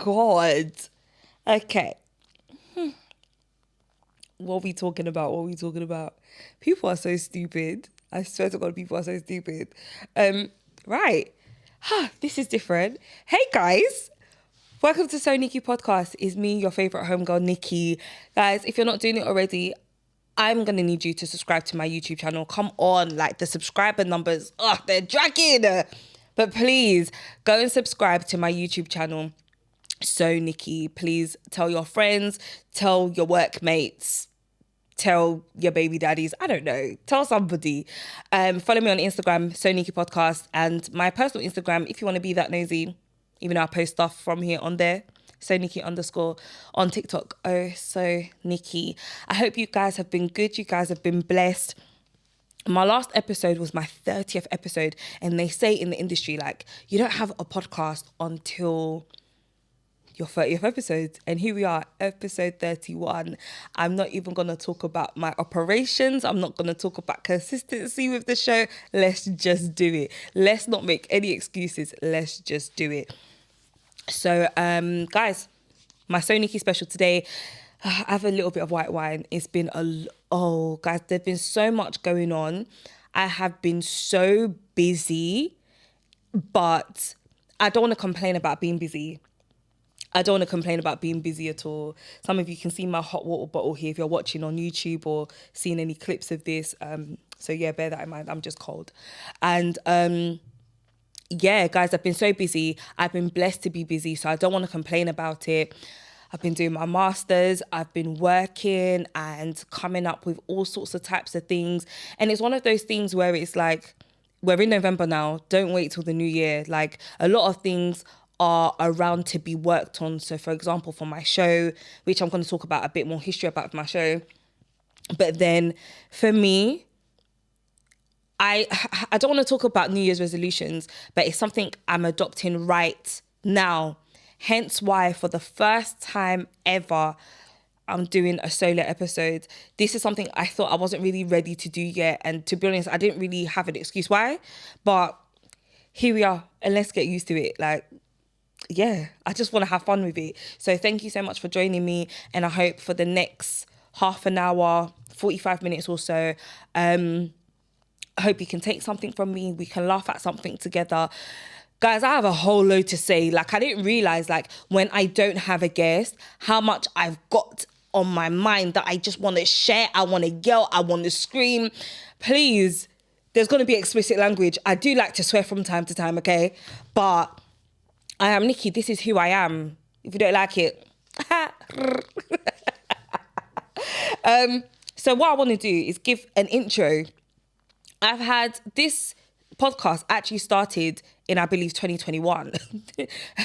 God. Okay. What are we talking about? People are so stupid. I swear to God, people are so stupid. Right. This is different. Hey, guys. Welcome to SoNicky Podcast. It's me, your favourite homegirl, Nicky. Guys, if you're not doing it already, I'm going to need you to subscribe to my YouTube channel. Come on, like the subscriber numbers, they're dragging. But please, go and subscribe to my YouTube channel, SoNicky. Please tell your friends, tell your workmates, tell your baby daddies, I don't know, tell somebody. Follow me on Instagram, SoNicky Podcast, and my personal Instagram, if you want to be that nosy, even though I post stuff from here on there, SoNicky_ on TikTok. Oh, so Nicky. I hope you guys have been good. You guys have been blessed. My last episode was my 30th episode, and they say in the industry, like, you don't have a podcast until your 30th episode. And here we are, episode 31. I'm not even going to talk about my operations. I'm not going to talk about consistency with the show. Let's just do it. Let's not make any excuses. Let's just do it. So, guys, my SoNicky special today, I have a little bit of white wine. It's been guys, there's been so much going on. I have been so busy, but I don't want to complain about being busy. I don't want to complain about being busy at all. Some of you can see my hot water bottle here if you're watching on YouTube or seeing any clips of this. So yeah, bear that in mind. I'm just cold. And yeah, guys, I've been so busy. I've been blessed to be busy, so I don't want to complain about it. I've been doing my masters. I've been working and coming up with all sorts of types of things. And it's one of those things where it's like, we're in November now. Don't wait till the new year. Like, a lot of things are around to be worked on. So, for example, for my show, which I'm going to talk about a bit more history about my show. But then for me, I don't want to talk about New Year's resolutions, but it's something I'm adopting right now. Hence why, for the first time ever, I'm doing a solo episode. This is something I thought I wasn't really ready to do yet. And to be honest, I didn't really have an excuse why. But here we are, and let's get used to it. Like, yeah, I just want to have fun with it. So thank you so much for joining me. And I hope for the next half an hour, 45 minutes or so, I hope you can take something from me. We can laugh at something together. Guys, I have a whole load to say. Like, I didn't realize, like, when I don't have a guest, how much I've got on my mind that I just want to share. I want to yell. I want to scream. Please, there's going to be explicit language. I do like to swear from time to time, okay? But I am Nicky. This is who I am. If you don't like it. So what I want to do is give an intro. I've had this podcast actually started in, I believe, 2021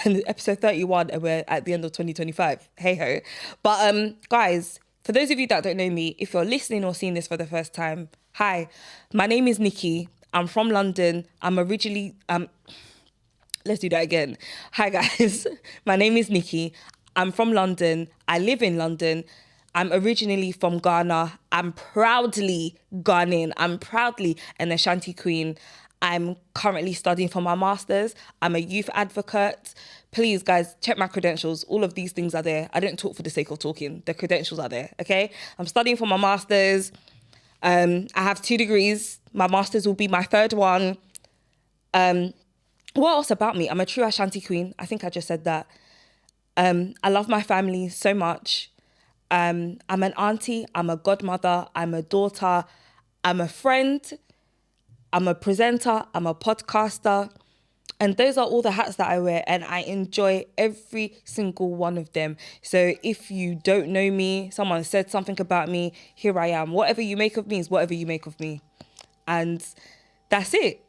and episode 31, and we're at the end of 2025. Hey ho. But guys, for those of you that don't know me, if you're listening or seeing this for the first time, hi, my name is Nicky. I'm from London. I'm originally, let's do that again. Hi guys, my name is Nicky. I'm from London. I live in London. I'm originally from Ghana. I'm proudly Ghanaian. I'm proudly an Ashanti queen. I'm currently studying for my masters. I'm a youth advocate. Please, guys, check my credentials. All of these things are there. I don't talk for the sake of talking. The credentials are there, okay? I'm studying for my masters. I have 2 degrees. My masters will be my 3rd one. What else about me? I'm a true Ashanti queen. I think I just said that. I love my family so much. I'm an auntie, I'm a godmother, I'm a daughter, I'm a friend, I'm a presenter, I'm a podcaster. And those are all the hats that I wear, and I enjoy every single one of them. So if you don't know me, someone said something about me, here I am. Whatever you make of me is whatever you make of me. And that's it.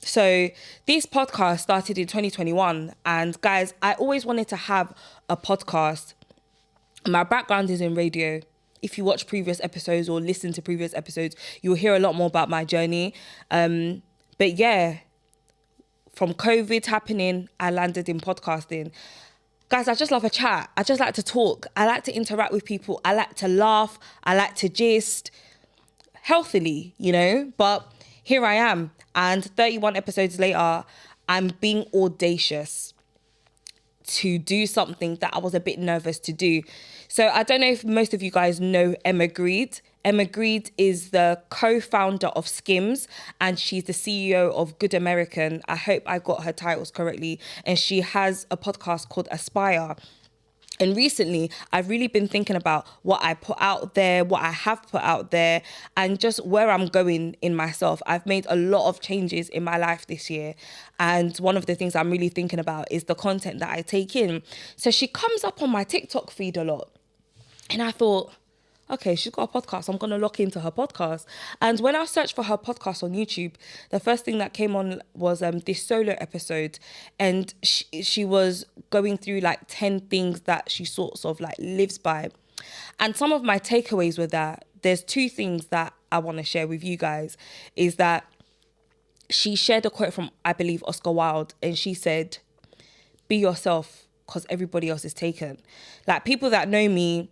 So this podcast started in 2021. And guys, I always wanted to have a podcast. My background is in radio. If you watch previous episodes or listen to previous episodes, you'll hear a lot more about my journey. But yeah, from COVID happening, I landed in podcasting. Guys, I just love a chat. I just like to talk. I like to interact with people. I like to laugh. I like to gist healthily, you know. But here I am. And 31 episodes later, I'm being audacious to do something that I was a bit nervous to do. So I don't know if most of you guys know Emma Grede. Emma Grede is the co-founder of Skims, and she's the CEO of Good American. I hope I got her titles correctly. And she has a podcast called Aspire. And recently, I've really been thinking about what I put out there, what I have put out there, and just where I'm going in myself. I've made a lot of changes in my life this year. And one of the things I'm really thinking about is the content that I take in. So she comes up on my TikTok feed a lot. And I thought, okay, she's got a podcast. I'm going to lock into her podcast. And when I searched for her podcast on YouTube, the first thing that came on was this solo episode. And she was going through like 10 things that she sort of like lives by. And some of my takeaways were that there's two things that I want to share with you guys. Is that she shared a quote from, I believe, Oscar Wilde. And she said, be yourself because everybody else is taken. Like, people that know me,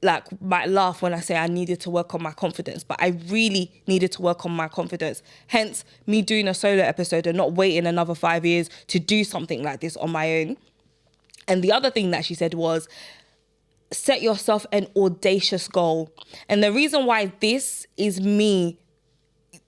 like, might laugh when I say I needed to work on my confidence, but I really needed to work on my confidence. Hence me doing a solo episode and not waiting another 5 years to do something like this on my own. And the other thing that she said was, set yourself an audacious goal. And the reason why this is me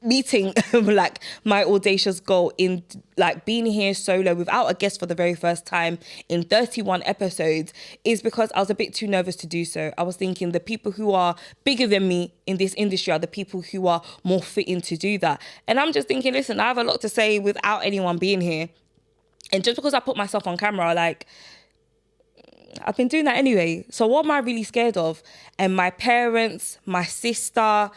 meeting like my audacious goal in like being here solo without a guest for the very first time in 31 episodes is because I was a bit too nervous to do so. I was thinking the people who are bigger than me in this industry are the people who are more fitting to do that. And I'm just thinking, listen, I have a lot to say without anyone being here. And just because I put myself on camera, like, I've been doing that anyway. So what am I really scared of? And my parents, my sister,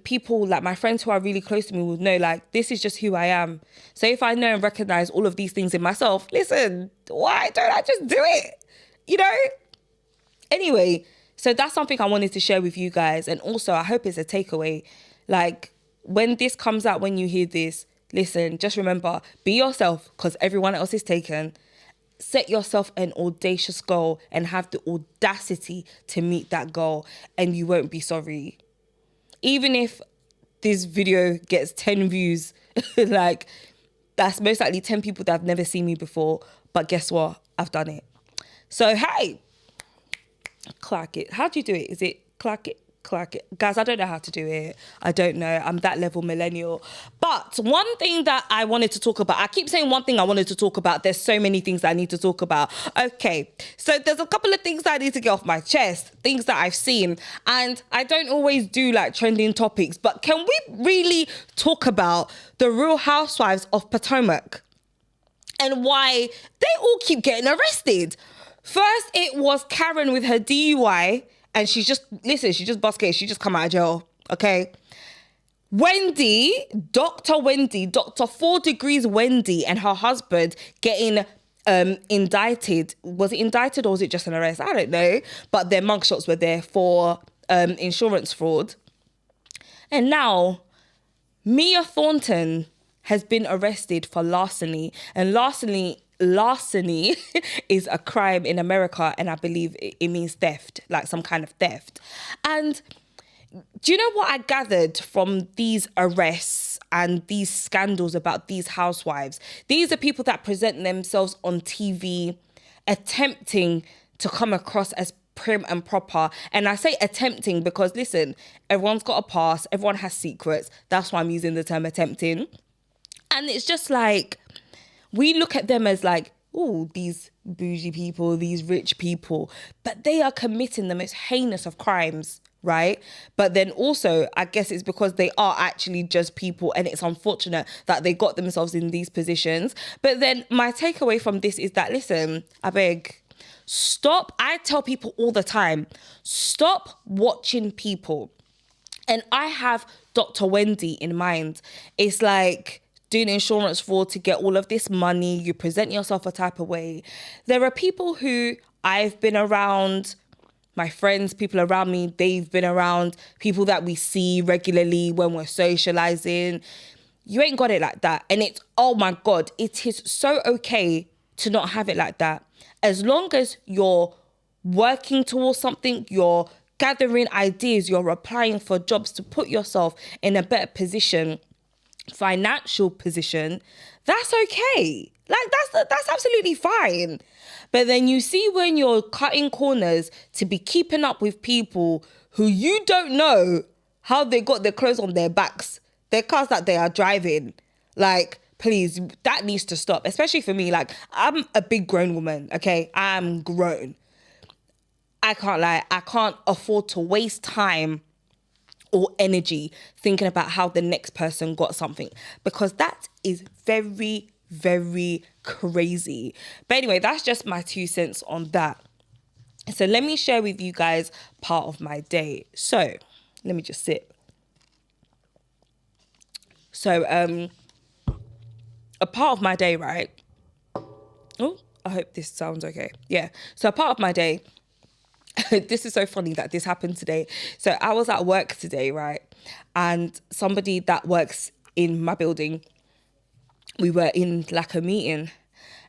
people like my friends who are really close to me would know, like, this is just who I am. So if I know and recognize all of these things in myself, listen, why don't I just do it? You know? Anyway, so that's something I wanted to share with you guys. And also, I hope it's a takeaway. Like, when this comes out, when you hear this, listen, just remember, be yourself because everyone else is taken. Set yourself an audacious goal and have the audacity to meet that goal, and you won't be sorry. Even if this video gets 10 views, like, that's most likely 10 people that have never seen me before. But guess what? I've done it. So, hey, clack it. How do you do it? Is it clack it? Clack it. Guys, I don't know how to do it. I don't know. I'm that level millennial. But one thing that I wanted to talk about, I keep saying one thing I wanted to talk about. There's so many things that I need to talk about. Okay, so there's a couple of things that I need to get off my chest, things that I've seen. And I don't always do like trending topics, but can we really talk about the Real Housewives of Potomac and why they all keep getting arrested? First, it was Karen with her DUI. And she just busted, she just come out of jail, okay? Wendy, Dr. 4 Degrees Wendy and her husband getting indicted. Was it indicted or was it just an arrest? I don't know. But their mugshots were there for insurance fraud. And now, Mia Thornton has been arrested for larceny. And larceny is a crime in America, and I believe it means theft, like some kind of theft. And do you know what I gathered from these arrests and these scandals about these housewives? These are people that present themselves on TV attempting to come across as prim and proper. And I say attempting because, listen, everyone's got a past, everyone has secrets. That's why I'm using the term attempting. And it's just like, we look at them as like, oh, these bougie people, these rich people, but they are committing the most heinous of crimes, right? But then also, I guess it's because they are actually just people, and it's unfortunate that they got themselves in these positions. But then my takeaway from this is that, listen, I beg, stop. I tell people all the time, stop watching people. And I have Dr. Wendy in mind. It's like, doing insurance fraud to get all of this money, you present yourself a type of way. There are people who I've been around, my friends, people around me, they've been around, people that we see regularly when we're socializing. You ain't got it like that. And it's, oh my God, it is so okay to not have it like that. As long as you're working towards something, you're gathering ideas, you're applying for jobs to put yourself in a better position. financial position, that's okay. Like that's absolutely fine. But then you see when you're cutting corners to be keeping up with people who you don't know how they got their clothes on their backs, their cars that they are driving. Like, please, that needs to stop. Especially for me, like, I'm a big grown woman, okay? I'm grown. I can't lie. I can't afford to waste time or energy thinking about how the next person got something, because that is very, very crazy. But anyway, that's just my 2 cents on that. So let me share with you guys part of my day. So let me just sit. So a part of my day, right? Oh, I hope this sounds okay. Yeah. So a part of my day, this is so funny that this happened today. So I was at work today, right? And somebody that works in my building, we were in like a meeting,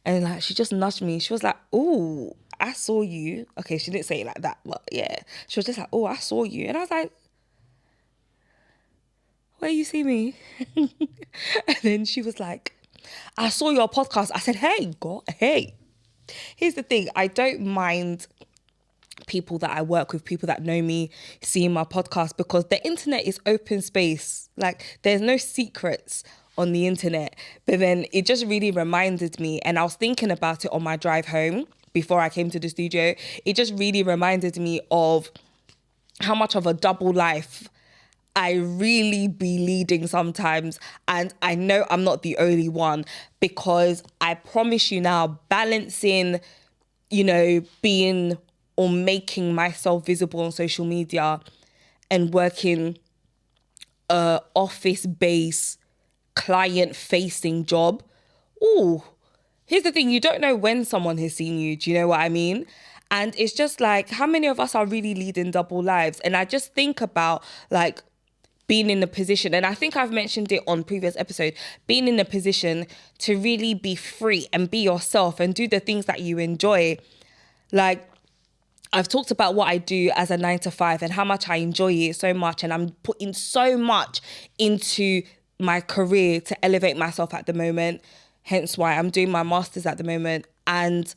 and like she just nudged me. She was like, "Oh, I saw you." Okay, she didn't say it like that, but yeah. She was just like, "Oh, I saw you." And I was like, "Where you see me?" And then she was like, "I saw your podcast." I said, "Hey, God, hey." Here's the thing. I don't mind people that I work with, people that know me, seeing my podcast, because the internet is open space. Like, there's no secrets on the internet. But then it just really reminded me, and I was thinking about it on my drive home before I came to the studio. It just really reminded me of how much of a double life I really be leading sometimes. And I know I'm not the only one, because I promise you now, balancing, being or making myself visible on social media and working a office-based, client-facing job. Ooh, here's the thing. You don't know when someone has seen you. Do you know what I mean? And it's just like, how many of us are really leading double lives? And I just think about like being in a position, and I think I've mentioned it on previous episode, being in a position to really be free and be yourself and do the things that you enjoy. Like, I've talked about what I do as a 9-to-5 and how much I enjoy it so much. And I'm putting so much into my career to elevate myself at the moment. Hence why I'm doing my master's at the moment. And,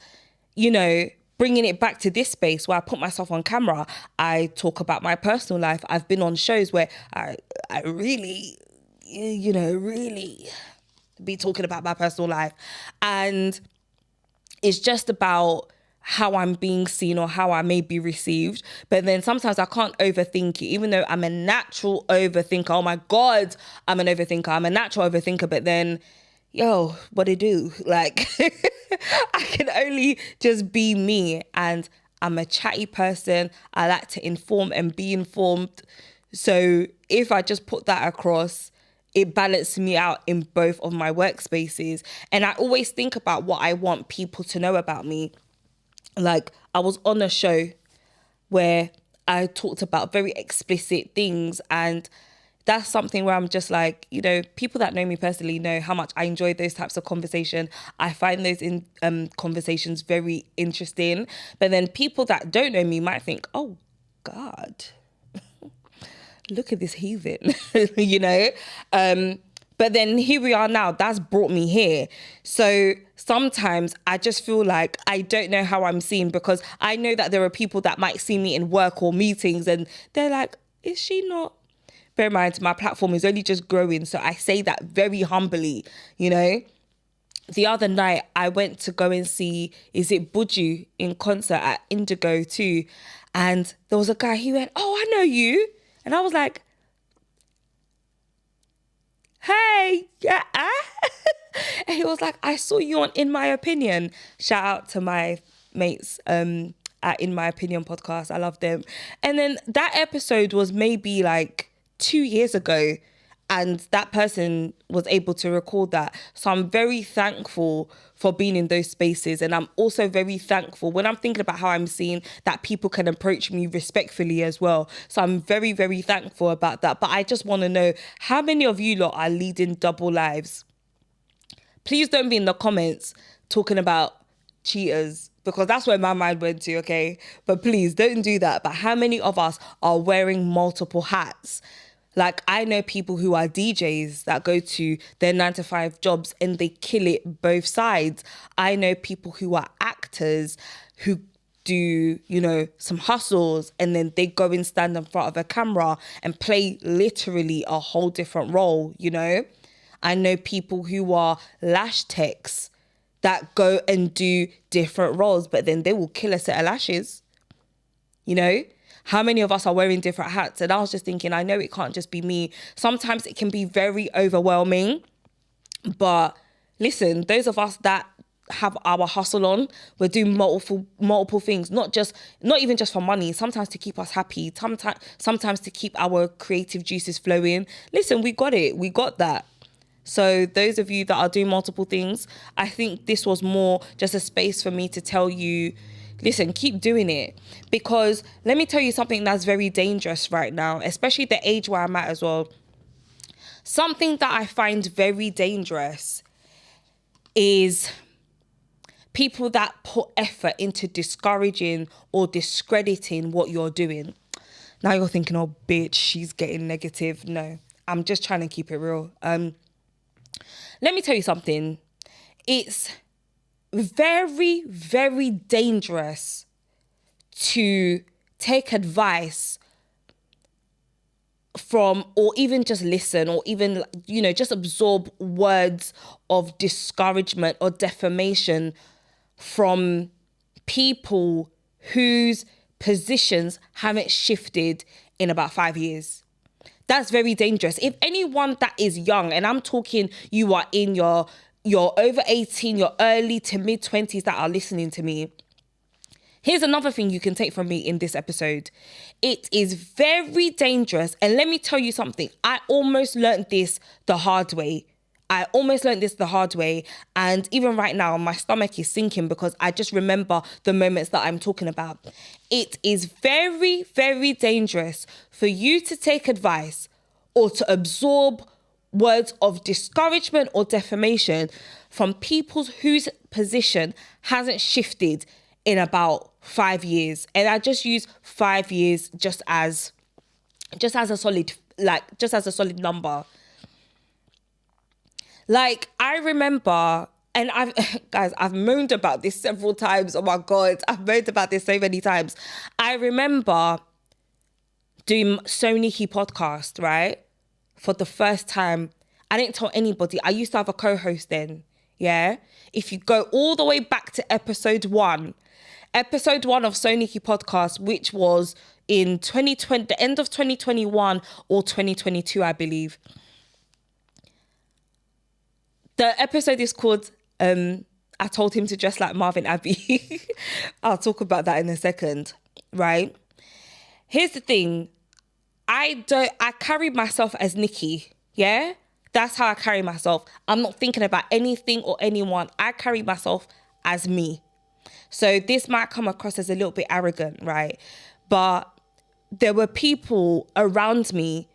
bringing it back to this space where I put myself on camera, I talk about my personal life. I've been on shows where I really, really be talking about my personal life. And it's just about how I'm being seen or how I may be received. But then sometimes I can't overthink it, even though I'm a natural overthinker. Oh my God, I'm an overthinker. I'm a natural overthinker. But then, what I do? Like, I can only just be me. And I'm a chatty person. I like to inform and be informed. So if I just put that across, it balances me out in both of my workspaces. And I always think about what I want people to know about me. Like, I was on a show where I talked about very explicit things, and that's something where I'm just like, people that know me personally know how much I enjoy those types of conversation. I find those conversations very interesting. But then people that don't know me might think, oh God, look at this heathen, But then here we are now. That's brought me here. So sometimes I just feel like I don't know how I'm seen, because I know that there are people that might see me in work or meetings and they're like, is she not? Bear in mind, my platform is only just growing. So I say that very humbly, The other night I went to go and see, is it Buju in concert at Indigo too? And there was a guy, he went, oh, I know you. And I was like, hey, yeah. And he was like, I saw you on In My Opinion. Shout out to my mates at In My Opinion podcast. I love them. And then that episode was maybe like 2 years ago, and that person was able to record that. So I'm very thankful for being in those spaces. And I'm also very thankful when I'm thinking about how I'm seen, that people can approach me respectfully as well. So I'm very, very thankful about that. But I just want to know, how many of you lot are leading double lives? Please don't be in the comments talking about cheaters, because that's where my mind went to, okay? But please don't do that. But how many of us are wearing multiple hats? Like, I know people who are DJs that go to their 9-to-5 jobs and they kill it both sides. I know people who are actors who do, you know, some hustles, and then they go and stand in front of a camera and play literally a whole different role, you know? I know people who are lash techs that go and do different roles, but then they will kill a set of lashes, you know? How many of us are wearing different hats? And I was just thinking, I know it can't just be me. Sometimes it can be very overwhelming. But listen, those of us that have our hustle on, we're doing multiple things, not even just for money, sometimes to keep us happy, sometimes to keep our creative juices flowing. Listen, we got it. We got that. So those of you that are doing multiple things, I think this was more just a space for me to tell you, listen, keep doing it. Because let me tell you something that's very dangerous right now, especially the age where I'm at as well. Something that I find very dangerous is people that put effort into discouraging or discrediting what you're doing. Now you're thinking, oh, bitch, she's getting negative. No, I'm just trying to keep it real. Let me tell you something. It's very, very dangerous to take advice from, or even just listen, or even, you know, just absorb words of discouragement or defamation from people whose positions haven't shifted in about 5 years. That's very dangerous. If anyone that is young, and I'm talking you are in your over 18, your early to mid 20s that are listening to me, here's another thing you can take from me in this episode. It is very dangerous. And let me tell you something. I almost learned this the hard way. And even right now, my stomach is sinking because I just remember the moments that I'm talking about. It is very, very dangerous for you to take advice or to absorb words of discouragement or defamation from people whose position hasn't shifted in about 5 years. And I just use 5 years just as a solid number. Like, I remember, and I've moaned about this several times. Oh my God, I've moaned about this so many times. I remember doing SoNicky Podcast, right? For the first time. I didn't tell anybody. I used to have a co-host then, yeah? If you go all the way back to episode one of SoNicky Podcast, which was in 2020, the end of 2021 or 2022, I believe. The episode is called, I told him to dress like Marvin Abbey. I'll talk about that in a second, right? Here's the thing. I carry myself as Nicky, yeah? That's how I carry myself. I'm not thinking about anything or anyone. I carry myself as me. So this might come across as a little bit arrogant, right? But there were people around me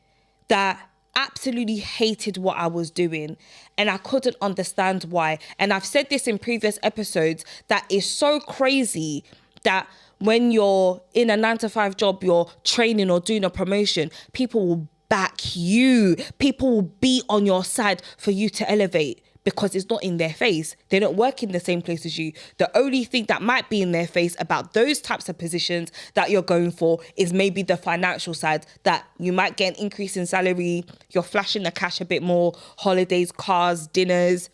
that absolutely hated what I was doing, and I couldn't understand why. And I've said this in previous episodes, that is so crazy that when you're in a 9-to-5 job, you're training or doing a promotion, people will back you. People will be on your side for you to elevate because it's not in their face. They don't work in the same place as you. The only thing that might be in their face about those types of positions that you're going for is maybe the financial side, that you might get an increase in salary, you're flashing the cash a bit more, holidays, cars, dinners,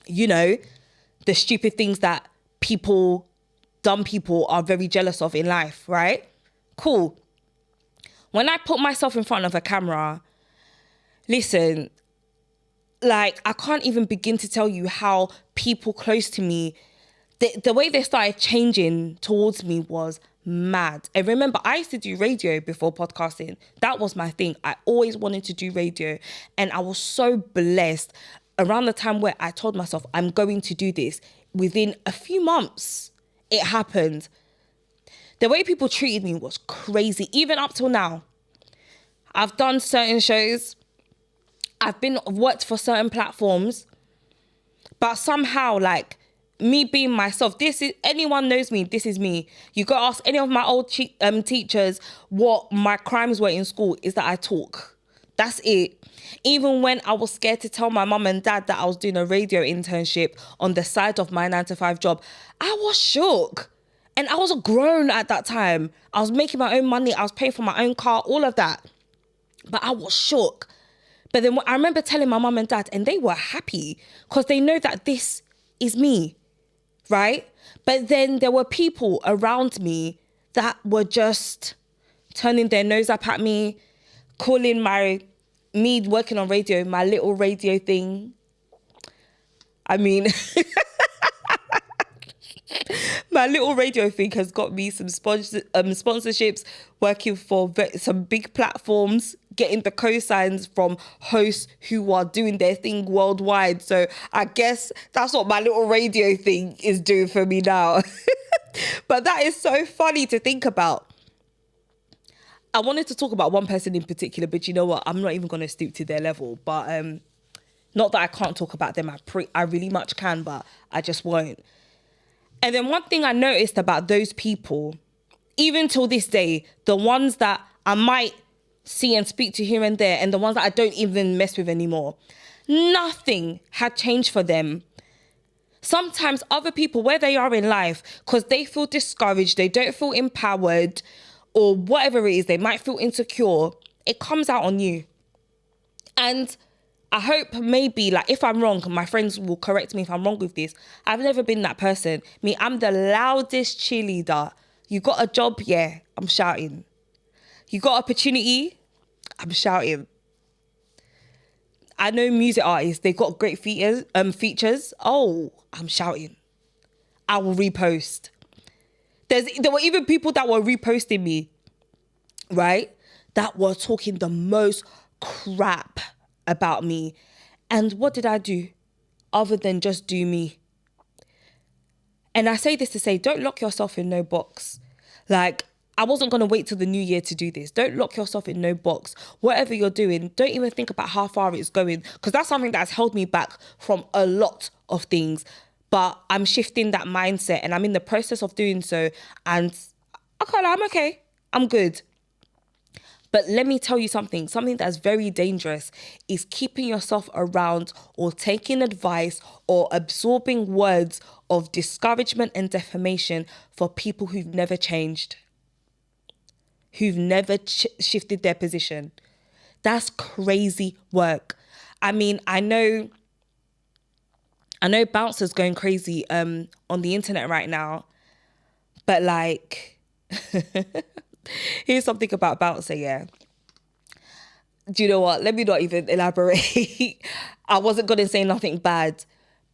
you know, the stupid things that dumb people are very jealous of in life, right? Cool. When I put myself in front of a camera, listen, like, I can't even begin to tell you how people close to me, the way they started changing towards me was mad. And remember, I used to do radio before podcasting. That was my thing. I always wanted to do radio. And I was so blessed around the time where I told myself, I'm going to do this. Within a few months, it happened. The way people treated me was crazy. Even up till now, I've done certain shows. I've worked for certain platforms, but somehow, like, me being myself, anyone knows me, this is me. You go ask any of my old teachers what my crimes were in school, is that I talk. That's it. Even when I was scared to tell my mum and dad that I was doing a radio internship on the side of my 9 to 5 job, I was shook. And I was grown at that time. I was making my own money. I was paying for my own car, all of that. But I was shook. But then I remember telling my mum and dad, and they were happy because they know that this is me, right? But then there were people around me that were just turning their nose up at me, calling me working on radio, my little radio thing. I mean, my little radio thing has got me some sponsorships, working for some big platforms, getting the cosigns from hosts who are doing their thing worldwide. So I guess that's what my little radio thing is doing for me now. But that is so funny to think about. I wanted to talk about one person in particular, but you know what? I'm not even going to stoop to their level. But not that I can't talk about them. I really much can, but I just won't. And then one thing I noticed about those people, even till this day, the ones that I might see and speak to here and there, and the ones that I don't even mess with anymore, nothing had changed for them. Sometimes other people, where they are in life, because they feel discouraged, they don't feel empowered, or whatever it is, they might feel insecure, it comes out on you. And I hope maybe, like, if I'm wrong, my friends will correct me if I'm wrong with this. I've never been that person. I'm the loudest cheerleader. You got a job? Yeah, I'm shouting. You got opportunity? I'm shouting. I know music artists, they've got great features. Oh, I'm shouting. I will repost. There were even people that were reposting me, right? That were talking the most crap about me. And what did I do other than just do me? And I say this to say, don't lock yourself in no box. Like, I wasn't going to wait till the new year to do this. Don't lock yourself in no box. Whatever you're doing, don't even think about how far it's going, because that's something that's held me back from a lot of things. But I'm shifting that mindset, and I'm in the process of doing so. And I'm okay. I'm good. But let me tell you something that's very dangerous is keeping yourself around or taking advice or absorbing words of discouragement and defamation for people who've never changed, who've never shifted their position. That's crazy work. I mean, I know bouncers going crazy on the internet right now, but like, here's something about bouncer, yeah. Do you know what? Let me not even elaborate. I wasn't going to say nothing bad,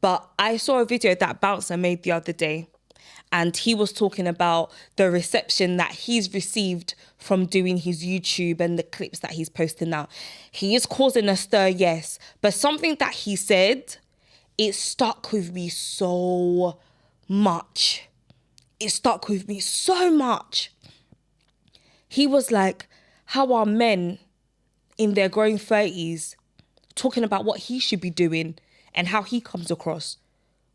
but I saw a video that bouncer made the other day, and he was talking about the reception that he's received from doing his YouTube and the clips that he's posting now. He is causing a stir, yes, but something that he said, it stuck with me so much. It stuck with me so much. He was like, how are men in their growing 30s talking about what he should be doing and how he comes across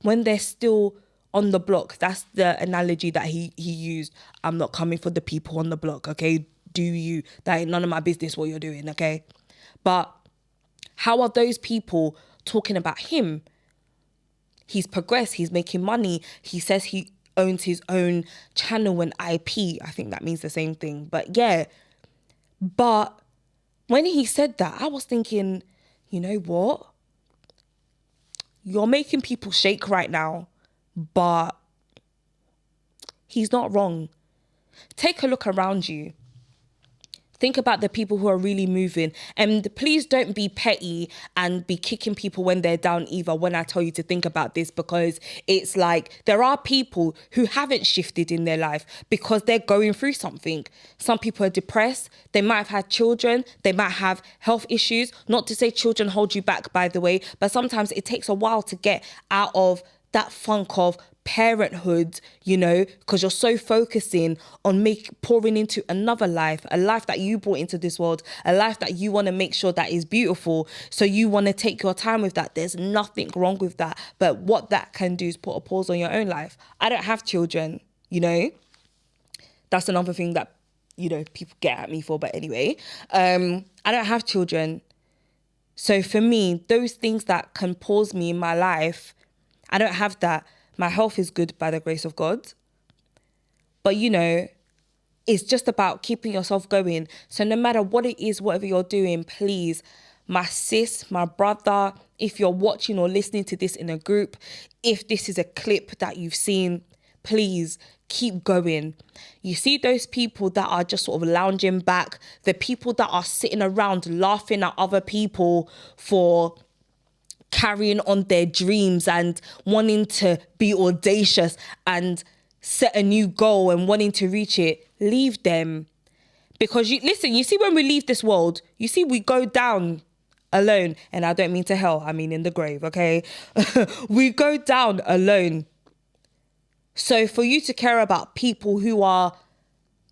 when they're still on the block? That's the analogy that he used. I'm not coming for the people on the block, okay? Do you? That ain't none of my business what you're doing, okay? But how are those people talking about him? He's progressed, he's making money. He says he owns his own channel and IP. I think that means the same thing. But yeah. But when he said that, I was thinking, you know what? You're making people shake right now, but he's not wrong. Take a look around you. Think about the people who are really moving. And please don't be petty and be kicking people when they're down either when I tell you to think about this, because it's like there are people who haven't shifted in their life because they're going through something. Some people are depressed. They might have had children. They might have health issues. Not to say children hold you back, by the way, but sometimes it takes a while to get out of that funk of parenthood, you know, because you're so focusing on pouring into another life, a life that you brought into this world, a life that you want to make sure that is beautiful. So you want to take your time with that. There's nothing wrong with that. But what that can do is put a pause on your own life. I don't have children, you know. That's another thing that people get at me for. But anyway, I don't have children. So for me, those things that can pause me in my life, I don't have that. My health is good by the grace of God. But, it's just about keeping yourself going. So no matter what it is, whatever you're doing, please, my sis, my brother, if you're watching or listening to this in a group, if this is a clip that you've seen, please keep going. You see those people that are just sort of lounging back, the people that are sitting around laughing at other people for carrying on their dreams and wanting to be audacious and set a new goal and wanting to reach it. Leave them. Because you see, when we leave this world, you see, we go down alone. And I don't mean to hell, I mean in the grave, okay? We go down alone. So for you to care about people who are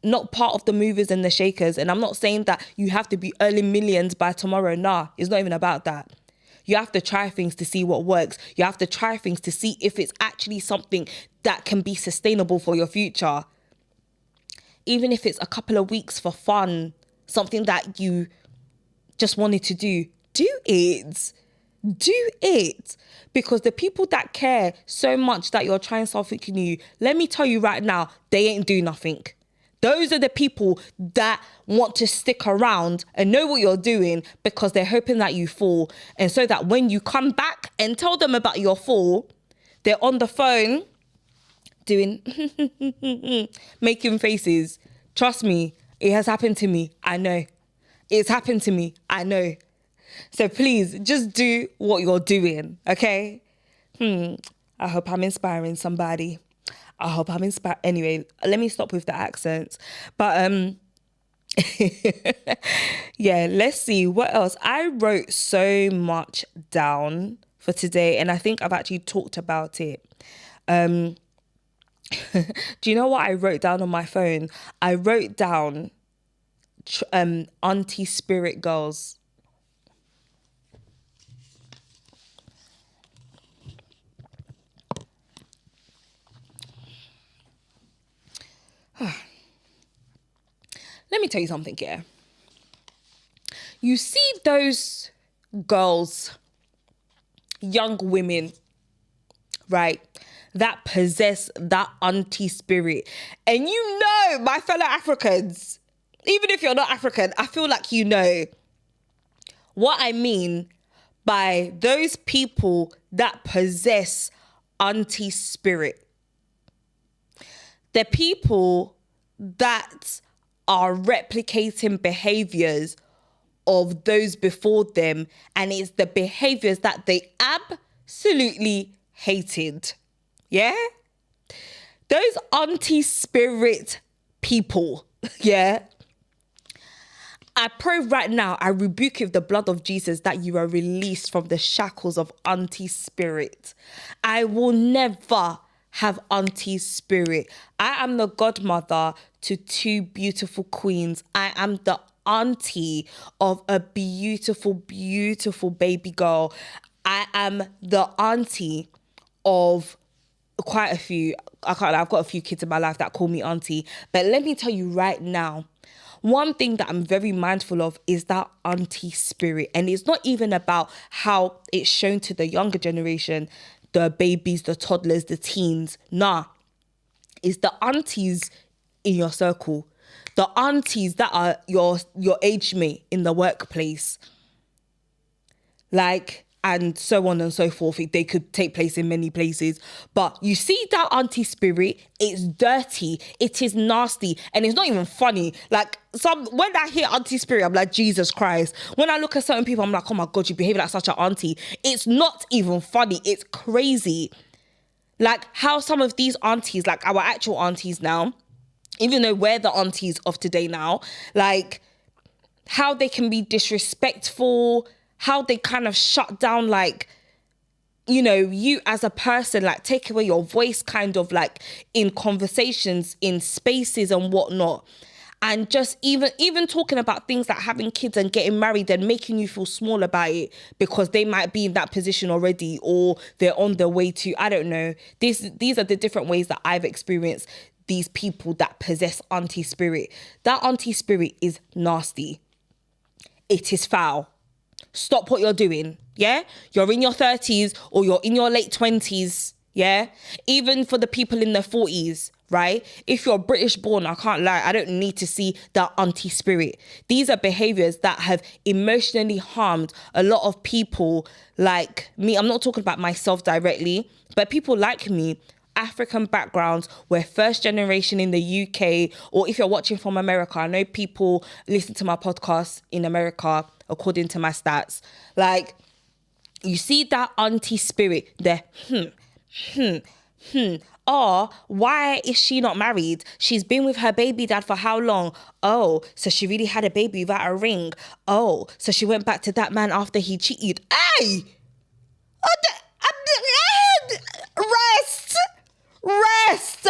not part of the movers and the shakers, and I'm not saying that you have to be earning millions by tomorrow. Nah, it's not even about that. You have to try things to see what works. You have to try things to see if it's actually something that can be sustainable for your future. Even if it's a couple of weeks for fun, something that you just wanted to do it. Do it. Because the people that care so much that you're trying something new, let me tell you right now, they ain't do nothing. Those are the people that want to stick around and know what you're doing because they're hoping that you fall. And so that when you come back and tell them about your fall, they're on the phone doing, making faces. Trust me, it has happened to me. I know. It's happened to me. I know. So please, just do what you're doing, okay? I hope I'm inspiring somebody. Anyway, let me stop with the accents. But yeah, let's see what else. I wrote so much down for today, and I think I've actually talked about it. Do you know what I wrote down on my phone? I wrote down Auntie Spirit Girls. Let me tell you something here. You see those girls, young women, right, that possess that auntie spirit. And my fellow Africans, even if you're not African, I feel like you know what I mean by those people that possess auntie spirit. The people that are replicating behaviors of those before them, and it's the behaviors that they absolutely hated. Yeah? Those auntie spirit people, yeah? I pray right now, I rebuke with the blood of Jesus that you are released from the shackles of auntie spirit. I will never have auntie spirit. I am the godmother to two beautiful queens. I am the auntie of a beautiful, beautiful baby girl. I am the auntie of quite a few. I've got a few kids in my life that call me auntie. But let me tell you right now, one thing that I'm very mindful of is that auntie spirit. And it's not even about how it's shown to the younger generation, the babies, the toddlers, the teens. Nah, it's the aunties in your circle, the aunties that are your age mate in the workplace, and so on and so forth. They could take place in many places. But you see that auntie spirit, it's dirty, it is nasty, and it's not even funny. When I hear auntie spirit, I'm like, Jesus Christ. When I look at certain people, I'm like, oh my God, you behave like such an auntie. It's not even funny. It's crazy. Like how some of these aunties, like our actual aunties now, even though we're the aunties of today now, like how they can be disrespectful, how they kind of shut down, you as a person, take away your voice kind of in conversations, in spaces and whatnot. And just even talking about things like having kids and getting married and making you feel small about it because they might be in that position already or they're on their way to, I don't know. These are the different ways that I've experienced these people that possess auntie spirit. That auntie spirit is nasty. It is foul. Stop what you're doing, yeah? You're in your 30s or you're in your late 20s, yeah? Even for the people in their 40s, right? If you're British born, I can't lie, I don't need to see that auntie spirit. These are behaviors that have emotionally harmed a lot of people like me. I'm not talking about myself directly, but people like me, African backgrounds, we're first generation in the UK, or if you're watching from America, I know people listen to my podcast in America, according to my stats. Like, you see that auntie spirit, the oh, why is she not married? She's been with her baby dad for how long? Oh, so she really had a baby without a ring. Oh, so she went back to that man after he cheated. Hey! Rest!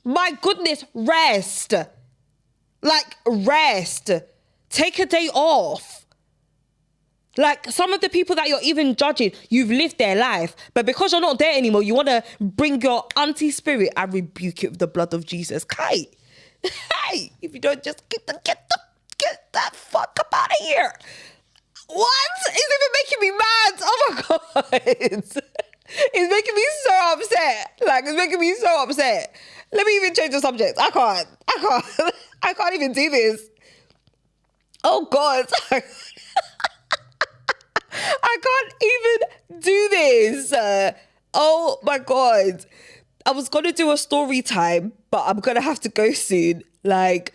My goodness, rest. Like, rest. Take a day off. Like, some of the people that you're even judging, you've lived their life. But because you're not there anymore, you want to bring your auntie spirit. I rebuke it with the blood of Jesus. Hey, if you don't just get that fuck up out of here. What? It's even making me mad. Oh my God. It's making me so upset. Like, it's making me so upset. Let me even change the subject. I can't even do this. Oh God. I can't even do this. Oh my God. I was going to do a story time, but I'm going to have to go soon. Like,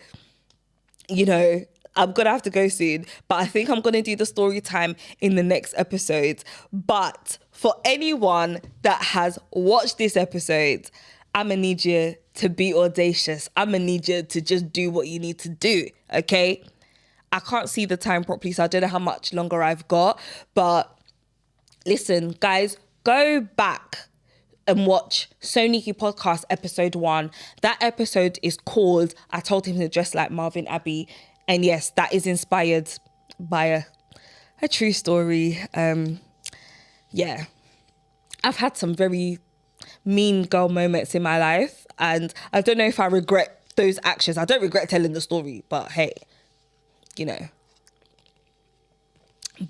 you know, I'm going to have to go soon. But I think I'm going to do the story time in the next episode. But for anyone that has watched this episode, I'm going to need you to be audacious. I'm going to need you to just do what you need to do, okay? I can't see the time properly, so I don't know how much longer I've got. But listen, guys, go back and watch SoNicky Podcast episode 1. That episode is called I Told Him to Dress Like Marvin Abbey. And yes, that is inspired by a true story. Yeah, I've had some very mean girl moments in my life, and I don't know if I regret those actions. I don't regret telling the story, but hey, you know.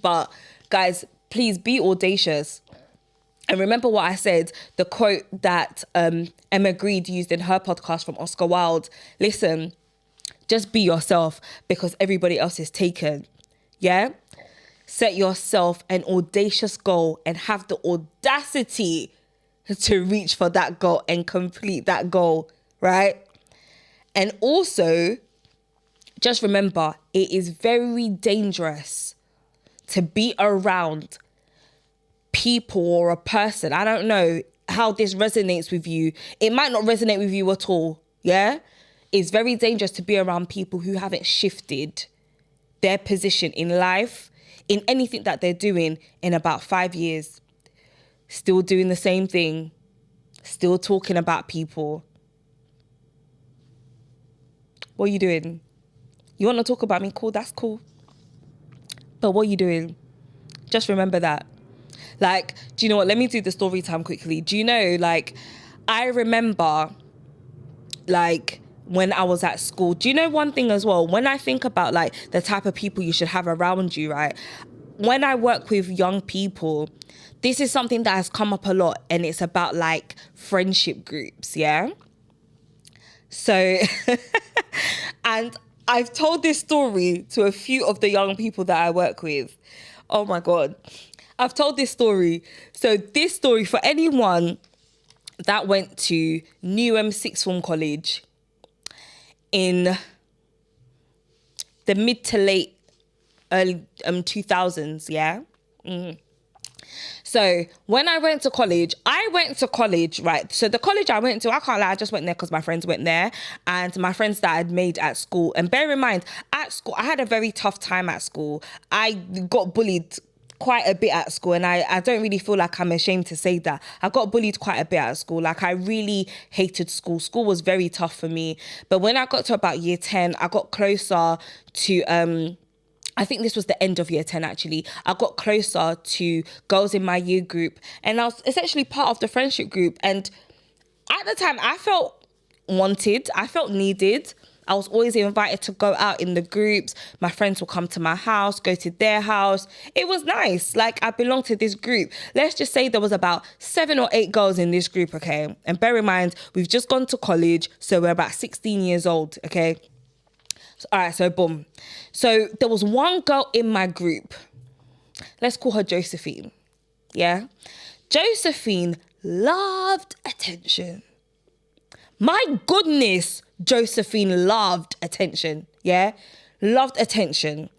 But guys, please be audacious. And remember what I said, the quote that Emma Grede used in her podcast from Oscar Wilde. Listen, just be yourself because everybody else is taken. Yeah? Set yourself an audacious goal and have the audacity to reach for that goal and complete that goal, right? And also, just remember, it is very dangerous to be around people or a person. I don't know how this resonates with you. It might not resonate with you at all, yeah? It's very dangerous to be around people who haven't shifted their position in life, in anything that they're doing in about 5 years. Still doing the same thing. Still talking about people. What are you doing? You want to talk about me? Cool, that's cool. But what are you doing? Just remember that. Like, do you know what? Let me do the story time quickly. Do you know, like, I remember, like, when I was at school, do you know one thing as well? When I think about, like, the type of people you should have around you, right? When I work with young people, this is something that has come up a lot, and it's about, like, friendship groups, yeah? So, and I've told this story to a few of the young people that I work with. Oh my God. I've told this story. So this story, for anyone that went to Newham Sixth Form College in the mid to late early 2000s, yeah? So when I went to college, right? So the college I went to, I can't lie, I just went there because my friends went there and my friends that I'd made at school. And bear in mind, at school, I had a very tough time at school. I got bullied quite a bit at school, and I don't really feel like I'm ashamed to say that. I got bullied quite a bit at school. Like, I really hated school. School was very tough for me. But when I got to about year 10, I got closer to, I think this was the end of year 10 actually. I got closer to girls in my year group, and I was essentially part of the friendship group. And at the time, I felt wanted. I felt needed. I was always invited to go out in the groups. My friends will come to my house, go to their house. It was nice. Like, I belonged to this group. Let's just say there was about 7 or 8 girls in this group, okay? And bear in mind, we've just gone to college, so we're about 16 years old, okay? So, all right, so boom. So there was one girl in my group. Let's call her Josephine, yeah? Josephine loved attention. My goodness, Josephine loved attention, yeah? Loved attention.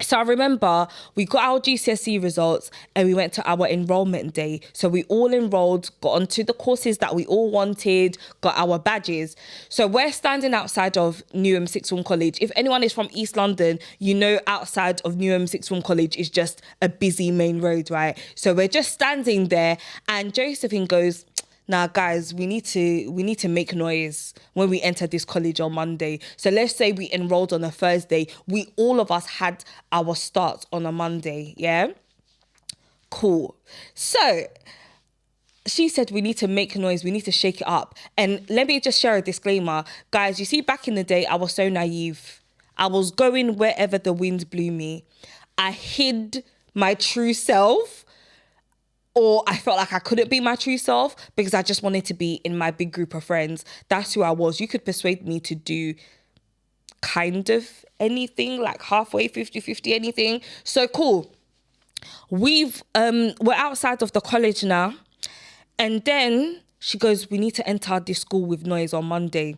So I remember we got our GCSE results and we went to our enrollment day. So we all enrolled, got onto the courses that we all wanted, got our badges. So we're standing outside of Newham Sixth Form College. If anyone is from East London, you know outside of Newham Sixth Form College is just a busy main road, right? So we're just standing there and Josephine goes, "Now, guys, we need to make noise when we enter this college on Monday. So let's say we enrolled on a Thursday. All of us had our starts on a Monday, yeah? Cool. So she said we need to make noise. We need to shake it up. And let me just share a disclaimer. Guys, you see, back in the day, I was so naive. I was going wherever the wind blew me. I hid my true self, or I felt like I couldn't be my true self because I just wanted to be in my big group of friends. That's who I was. You could persuade me to do kind of anything, like halfway, 50-50, anything. So cool. We're outside of the college now. And then she goes, "We need to enter this school with noise on Monday."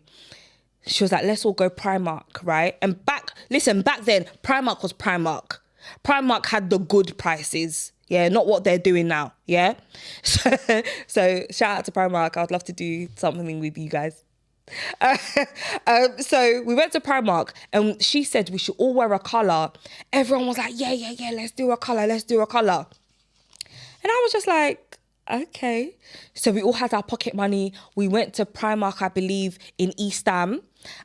She was like, "Let's all go Primark," right? And back then, Primark was Primark. Primark had the good prices. Yeah, not what they're doing now, yeah? So shout out to Primark. I'd love to do something with you guys. So we went to Primark and she said we should all wear a colour. Everyone was like, yeah, let's do a colour. And I was just like, okay. So we all had our pocket money. We went to Primark, I believe, in East Ham.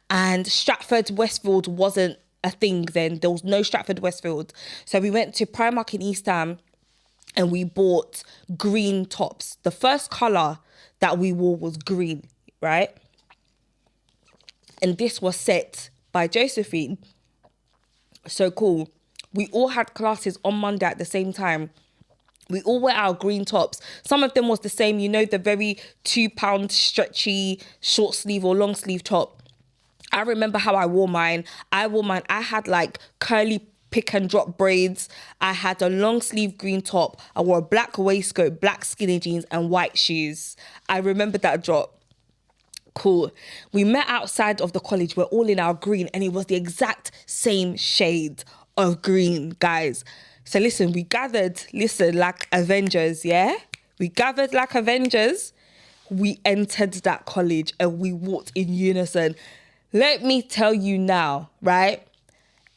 And Stratford Westfield wasn't a thing then. There was no Stratford Westfield. So we went to Primark in East Ham. And we bought green tops. The first colour that we wore was green, right? And this was set by Josephine. So cool. We all had classes on Monday at the same time. We all wore our green tops. Some of them was the same, you know, the very £2 stretchy short sleeve or long sleeve top. I remember how I wore mine. I had like curly pick and drop braids. I had a long sleeve green top. I wore a black waistcoat, black skinny jeans and white shoes. I remember that drop. Cool. We met outside of the college. We're all in our green and it was the exact same shade of green, guys. So listen, we gathered, like Avengers, yeah? We gathered like Avengers. We entered that college and we walked in unison. Let me tell you now, right?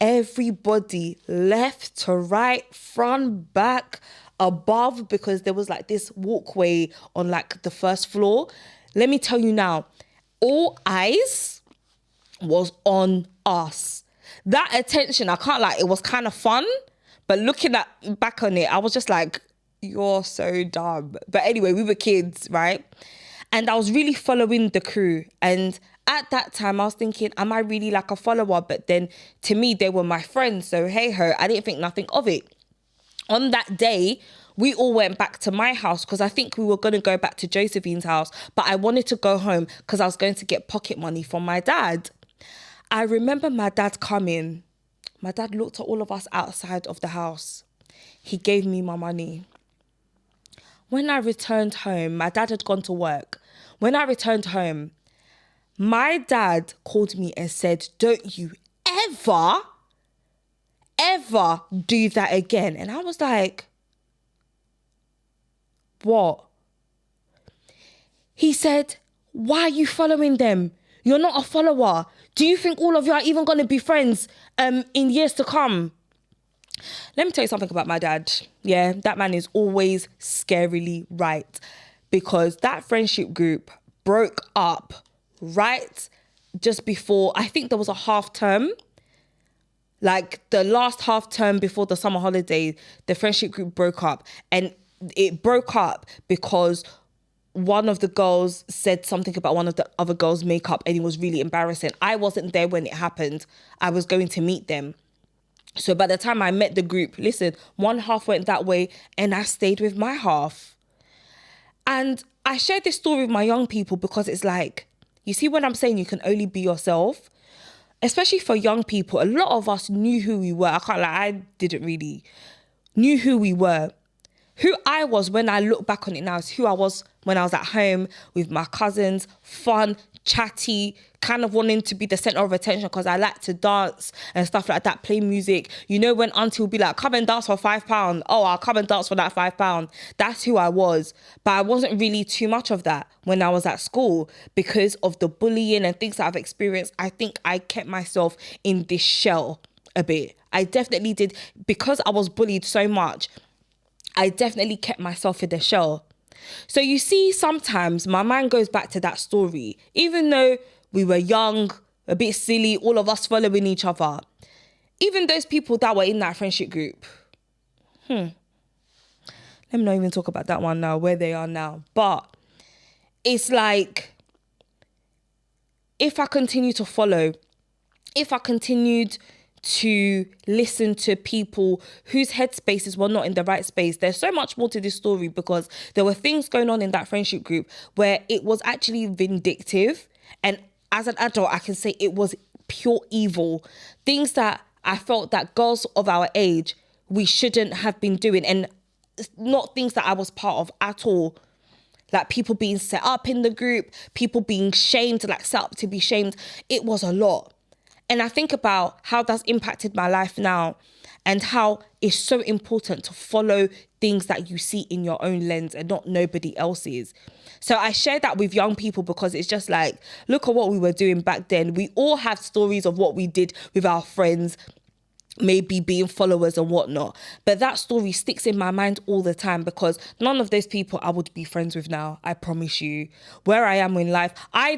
Everybody left to right, front, back, above, because there was like this walkway on like the first floor. Let me tell you now, all eyes was on us. That attention, I can't lie, it was kind of fun, but looking back on it, I was just like, you're so dumb. But anyway, we were kids, right? And I was really following the crew. And at that time, I was thinking, am I really like a follower? But then to me, they were my friends. So hey ho, I didn't think nothing of it. On that day, we all went back to my house because I think we were going to go back to Josephine's house. But I wanted to go home because I was going to get pocket money from my dad. I remember my dad coming. My dad looked at all of us outside of the house. He gave me my money. When I returned home, my dad had gone to work. When I returned home, my dad called me and said, "Don't you ever do that again." And I was like, what? He said, "Why are you following them? You're not a follower. Do you think all of you are even going to be friends in years to come?" Let me tell you something about my dad. Yeah, that man is always scarily right, because that friendship group broke up right just before, I think there was a half term, like the last half term before the summer holiday, the friendship group broke up. And it broke up because one of the girls said something about one of the other girls' makeup and it was really embarrassing. I wasn't there when it happened. I was going to meet them. So by the time I met the group, listen, one half went that way and I stayed with my half. And I shared this story with my young people because it's like, you see when I'm saying you can only be yourself, especially for young people, a lot of us knew who we were. I can't lie, I didn't really knew who we were. Who I was when I look back on it now is who I was when I was at home with my cousins, fun, chatty, kind of wanting to be the center of attention because I like to dance and stuff like that, play music. You know, when Auntie will be like, come and dance for £5. Oh, I'll come and dance for that £5. That's who I was. But I wasn't really too much of that when I was at school because of the bullying and things that I've experienced. I think I kept myself in this shell a bit. I definitely did. Because I was bullied so much, I definitely kept myself in the shell. So you see, sometimes my mind goes back to that story. Even though we were young, a bit silly, all of us following each other. Even those people that were in that friendship group. Let me not even talk about that one now, where they are now. But it's like, if I continue to follow, if I continued to listen to people whose headspaces were not in the right space. There's so much more to this story because there were things going on in that friendship group where it was actually vindictive. And as an adult, I can say it was pure evil. Things that I felt that girls of our age, we shouldn't have been doing. And not things that I was part of at all. Like people being set up in the group, people being shamed, like set up to be shamed. It was a lot. And I think about how that's impacted my life now and how it's so important to follow things that you see in your own lens and not nobody else's. So I share that with young people because it's just like, look at what we were doing back then. We all have stories of what we did with our friends, maybe being followers and whatnot. But that story sticks in my mind all the time because none of those people I would be friends with now. I promise you. Where I am in life, I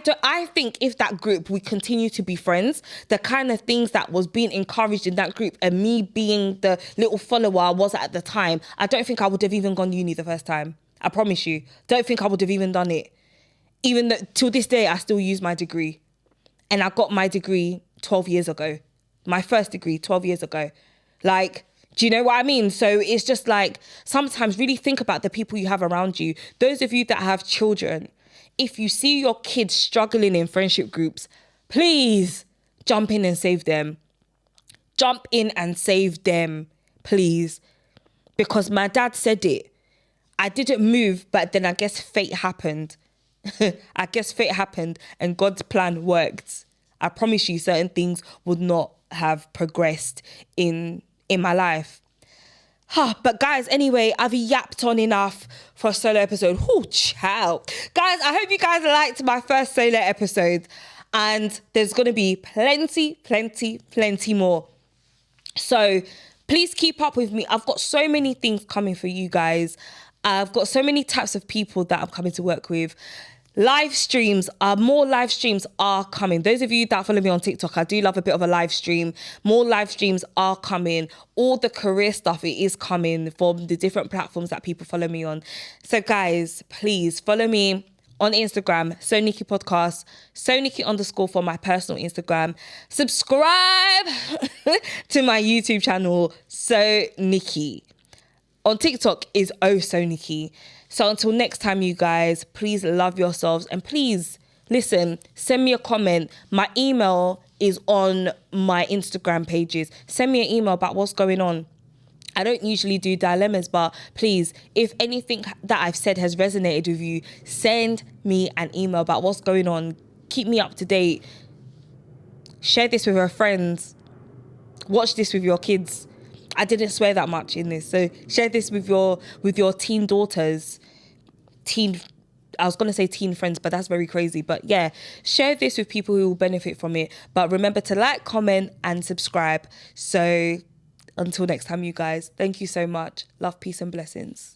think if that group, we continue to be friends, the kind of things that was being encouraged in that group and me being the little follower I was at the time, I don't think I would have even gone uni the first time. I promise you. Don't think I would have even done it. Even though, till this day, I still use my degree. And I got my degree 12 years ago. My first degree 12 years ago. Like, do you know what I mean? So it's just like, sometimes really think about the people you have around you. Those of you that have children, if you see your kids struggling in friendship groups, please jump in and save them. Jump in and save them, please. Because my dad said it. I didn't move, but then I guess fate happened. I guess fate happened and God's plan worked. I promise you certain things would not have progressed in my life. But guys, anyway, I've yapped on enough for a solo episode. Oh, ciao. Guys, I hope you guys liked my first solo episode. And there's going to be plenty more. So please keep up with me. I've got so many things coming for you guys. I've got so many types of people that I'm coming to work with. More live streams are coming. Those of you that follow me on TikTok, I do love a bit of a live stream. More live streams are coming. All the career stuff, it is coming from the different platforms that people follow me on. So guys, please follow me on Instagram, SoNicky Podcast, SoNicky_ for my personal Instagram. Subscribe to my YouTube channel, SoNicky. On TikTok is SoNicky. So until next time, you guys, please love yourselves and please, listen, send me a comment. My email is on my Instagram pages. Send me an email about what's going on. I don't usually do dilemmas, but please, if anything that I've said has resonated with you, send me an email about what's going on. Keep me up to date. Share this with your friends. Watch this with your kids. I didn't swear that much in this, so share this with your teen daughters. I was going to say teen friends, but that's very crazy. But yeah, share this with people who will benefit from it. But remember to like, comment, and subscribe. So until next time, you guys, thank you so much. Love, peace, and blessings.